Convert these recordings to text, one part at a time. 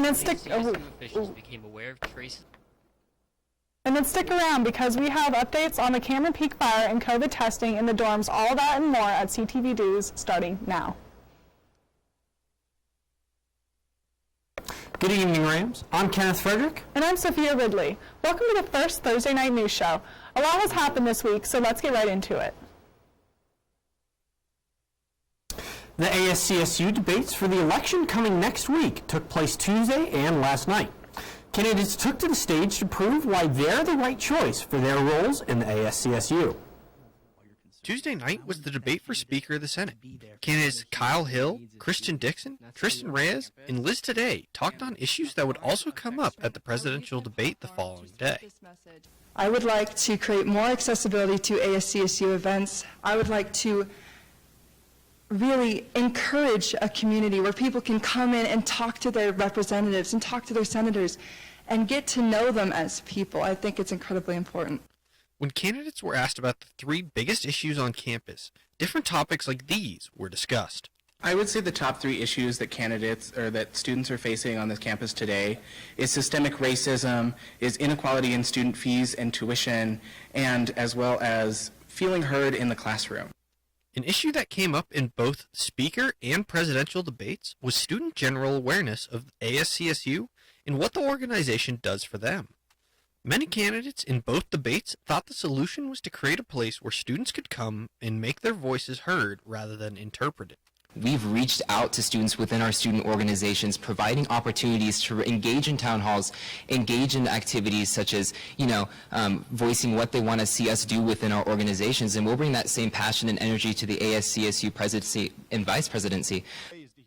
And then stick officials became aware of traces. And then stick around because we have updates on the Cameron Peak fire and COVID testing in the dorms, all that and more at CTV News starting now. Good evening, Rams. I'm Kenneth Fredrick. And I'm Sophia Ridley. Welcome to the first Thursday night news show. A lot has happened this week, so let's get right into it. The ASCSU debates for the election coming next week took place Tuesday and last night. Candidates took to the stage to prove why they're the right choice for their roles in the ASCSU. Tuesday night was the debate for Speaker of the Senate. Candidates Kyle Hill, Christian Dixon, Tristan Reyes, and Liz Today talked on issues that would also come up at the presidential debate the following day. I would like to create more accessibility to ASCSU events. I would like to really encourage a community where people can come in and talk to their representatives and talk to their senators and get to know them as people. I think it's incredibly important. When candidates were asked about the three biggest issues on campus, different topics like these were discussed. I would say the top three issues that candidates or that students are facing on this campus today is systemic racism, is inequality in student fees and tuition, and as well as feeling heard in the classroom. An issue that came up in both speaker and presidential debates was student general awareness of ASCSU and what the organization does for them. Many candidates in both debates thought the solution was to create a place where students could come and make their voices heard rather than interpreted. We've reached out to students within our student organizations, providing opportunities to engage in town halls, engage in activities such as, voicing what they want to see us do within our organizations, and we'll bring that same passion and energy to the ASCSU presidency and vice presidency.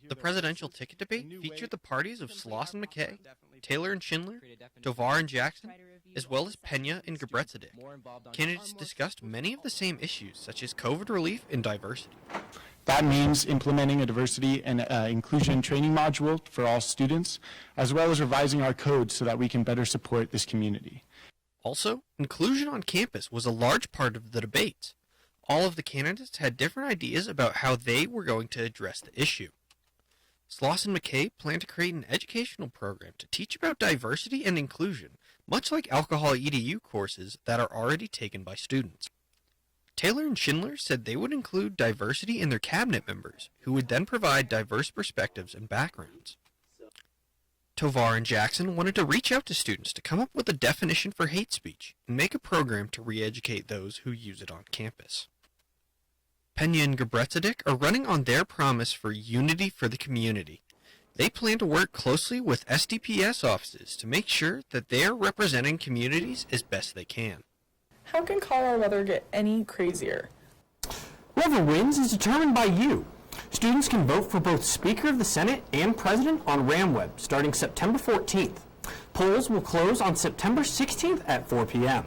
The presidential ticket debate featured the parties of Slauson McKay, Taylor and Schindler, Tovar and Jackson, as well as Pena and Gebretzadek. Candidates discussed many of the same issues, such as COVID relief and diversity. That means implementing a diversity and inclusion training module for all students, as well as revising our code so that we can better support this community. Also, inclusion on campus was a large part of the debates. All of the candidates had different ideas about how they were going to address the issue. Slauson McKay planned to create an educational program to teach about diversity and inclusion, much like alcohol EDU courses that are already taken by students. Taylor and Schindler said they would include diversity in their cabinet members, who would then provide diverse perspectives and backgrounds. Tovar and Jackson wanted to reach out to students to come up with a definition for hate speech and make a program to re-educate those who use it on campus. Pena and Gebretzadek are running on their promise for unity for the community. They plan to work closely with SDPS offices to make sure that they are representing communities as best they can. How can Colorado weather get any crazier? Whoever wins is determined by you. Students can vote for both Speaker of the Senate and President on RamWeb starting September 14th. Polls will close on September 16th at 4 p.m.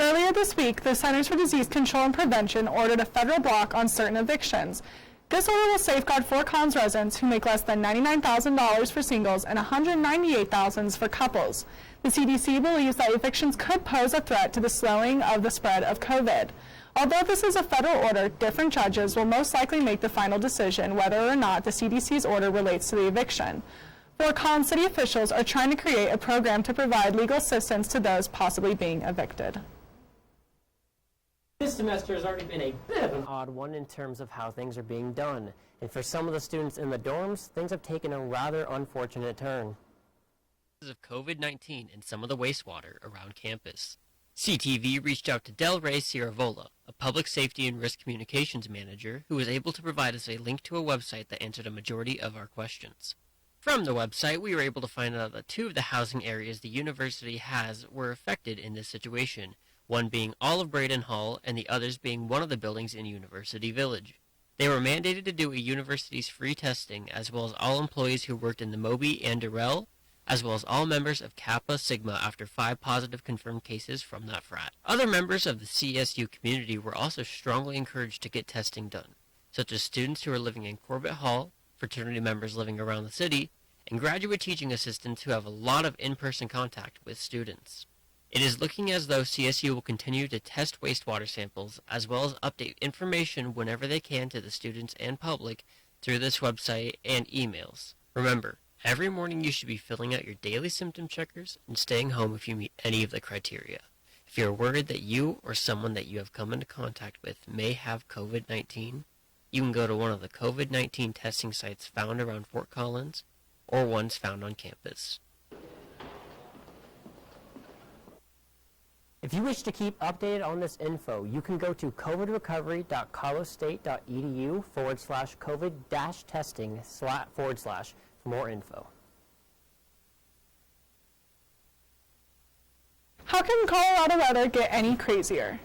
Earlier this week, the Centers for Disease Control and Prevention ordered a federal block on certain evictions. This order will safeguard Fort Collins residents who make less than $99,000 for singles and $198,000 for couples. The CDC believes that evictions could pose a threat to the slowing of the spread of COVID. Although this is a federal order, different judges will most likely make the final decision whether or not the CDC's order relates to the eviction. Fort Collins city officials are trying to create a program to provide legal assistance to those possibly being evicted. This semester has already been a bit of an odd one in terms of how things are being done. And for some of the students in the dorms, things have taken a rather unfortunate turn. Of COVID-19 and some of the wastewater around campus. CTV reached out to Del Rey Sierravola, a public safety and risk communications manager, who was able to provide us a link to a website that answered a majority of our questions. From the website, we were able to find out that two of the housing areas the university has were affected in this situation, one being all of Braden Hall and the others being one of the buildings in University Village. They were mandated to do a university's free testing, as well as all employees who worked in the Moby and Durrell, as well as all members of Kappa Sigma after 5 positive confirmed cases from that frat. Other members of the CSU community were also strongly encouraged to get testing done, such as students who are living in Corbett Hall, fraternity members living around the city, and graduate teaching assistants who have a lot of in-person contact with students. It is looking as though CSU will continue to test wastewater samples, as well as update information whenever they can to the students and public through this website and emails. Remember, Every morning you should be filling out your daily symptom checkers and staying home if you meet any of the criteria. If you're worried that you or someone that you have come into contact with may have COVID-19, you can go to one of the COVID-19 testing sites found around Fort Collins or ones found on campus. If you wish to keep updated on this info, you can go to covidrecovery.colostate.edu/COVID-testing/ for more info. How can Colorado weather get any crazier?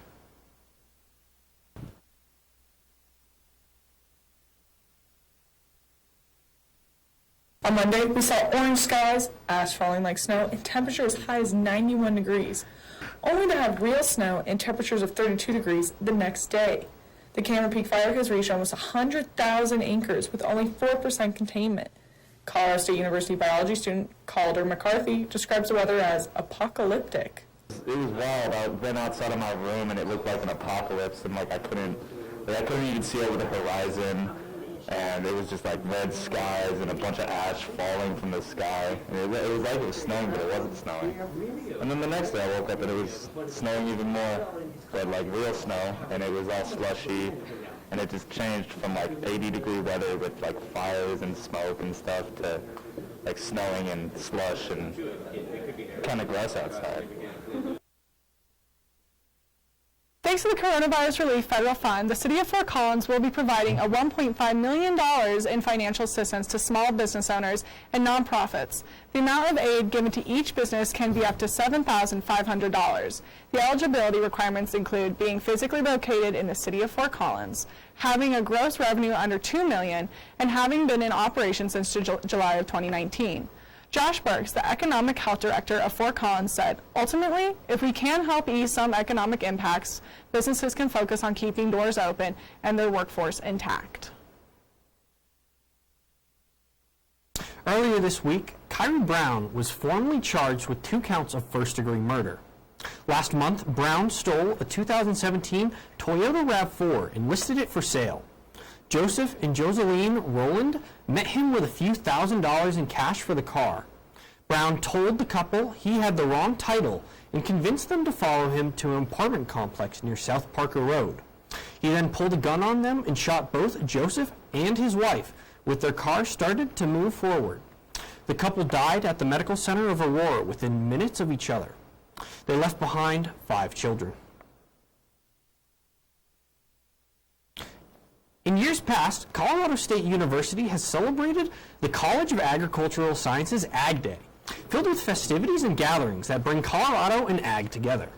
On Monday, we saw orange skies, ash falling like snow, and temperatures as high as 91 degrees, only to have real snow and temperatures of 32 degrees the next day. The Cameron Peak Fire has reached almost 100,000 acres with only 4% containment. Colorado State University biology student Calder McCarthy describes the weather as apocalyptic. It was wild. I went outside of my room and it looked like an apocalypse, and I couldn't even see over the horizon. And it was just like red skies and a bunch of ash falling from the sky. And it was like it was snowing, but it wasn't snowing. And then the next day I woke up and it was snowing even more, but like real snow, and it was all slushy. And it just changed from like 80-degree weather with like fires and smoke and stuff to like snowing and slush and kind of gross outside. Thanks to the Coronavirus Relief Federal Fund, the City of Fort Collins will be providing a $1.5 million in financial assistance to small business owners and nonprofits. The amount of aid given to each business can be up to $7,500. The eligibility requirements include being physically located in the City of Fort Collins, having a gross revenue under $2 million, and having been in operation since July of 2019. Josh Burks, the Economic Health Director of Fort Collins, said, "Ultimately, if we can help ease some economic impacts, businesses can focus on keeping doors open and their workforce intact." Earlier this week, Kyrie Brown was formally charged with 2 counts of first-degree murder. Last month, Brown stole a 2017 Toyota RAV4 and listed it for sale. Joseph and Joseline Rowland met him with a few $1,000s in cash for the car. Brown told the couple he had the wrong title and convinced them to follow him to an apartment complex near South Parker Road. He then pulled a gun on them and shot both Joseph and his wife, with their car started to move forward. The couple died at the medical center of Aurora within minutes of each other. They left behind 5 children. In years past, Colorado State University has celebrated the College of Agricultural Sciences Ag Day, filled with festivities and gatherings that bring Colorado and ag together.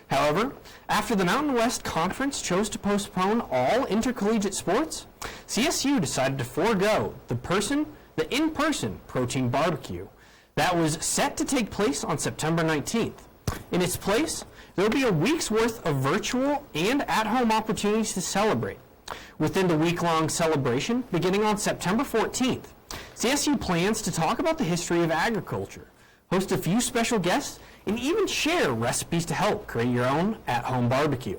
However, after the Mountain West Conference chose to postpone all intercollegiate sports, CSU decided to forego the in-person protein barbecue that was set to take place on September 19th. In its place, there will be a week's worth of virtual and at-home opportunities to celebrate. Within the week-long celebration, beginning on September 14th, CSU plans to talk about the history of agriculture, host a few special guests, and even share recipes to help create your own at-home barbecue.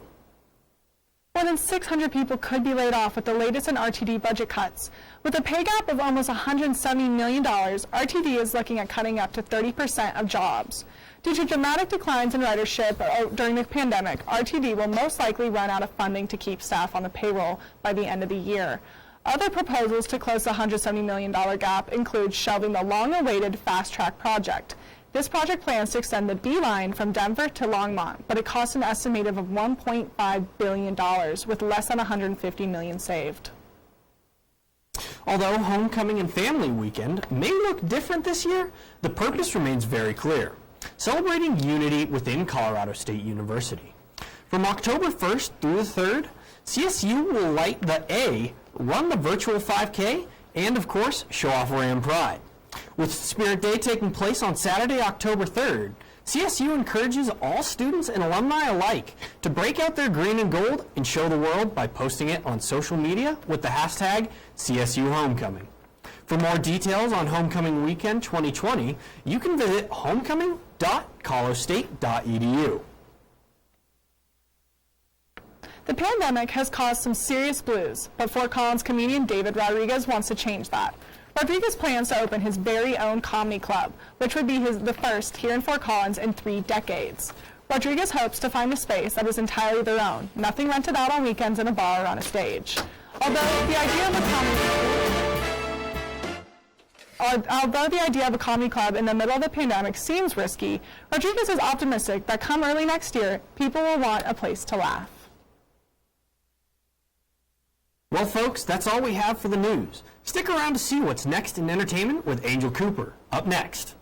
More than 600 people could be laid off with the latest in RTD budget cuts. With a pay gap of almost $170 million, RTD is looking at cutting up to 30% of jobs. Due to dramatic declines in ridership during the pandemic, RTD will most likely run out of funding to keep staff on the payroll by the end of the year. Other proposals to close the $170 million gap include shelving the long-awaited Fast Track project. This project plans to extend the B line from Denver to Longmont, but it costs an estimated of $1.5 billion, with less than $150 million saved. Although Homecoming and Family Weekend may look different this year, the purpose remains very clear: celebrating unity within Colorado State University. From October 1st through the 3rd, CSU will light the A, run the virtual 5K, and of course, show off Ram Pride. With Spirit Day taking place on Saturday, October 3rd, CSU encourages all students and alumni alike to break out their green and gold and show the world by posting it on social media with the hashtag CSU Homecoming. For more details on Homecoming Weekend 2020, you can visit homecoming.colostate.edu. The pandemic has caused some serious blues, but Fort Collins comedian David Rodriguez wants to change that. Rodriguez plans to open his very own comedy club, which would be the first here in Fort Collins in 3 decades. Rodriguez hopes to find a space that is entirely their own, nothing rented out on weekends in a bar or on a stage. Although the idea of a comedy club in the middle of the pandemic seems risky, Rodriguez is optimistic that come early next year, people will want a place to laugh. Well, folks, that's all we have for the news. Stick around to see what's next in entertainment with Angel Cooper. Up next.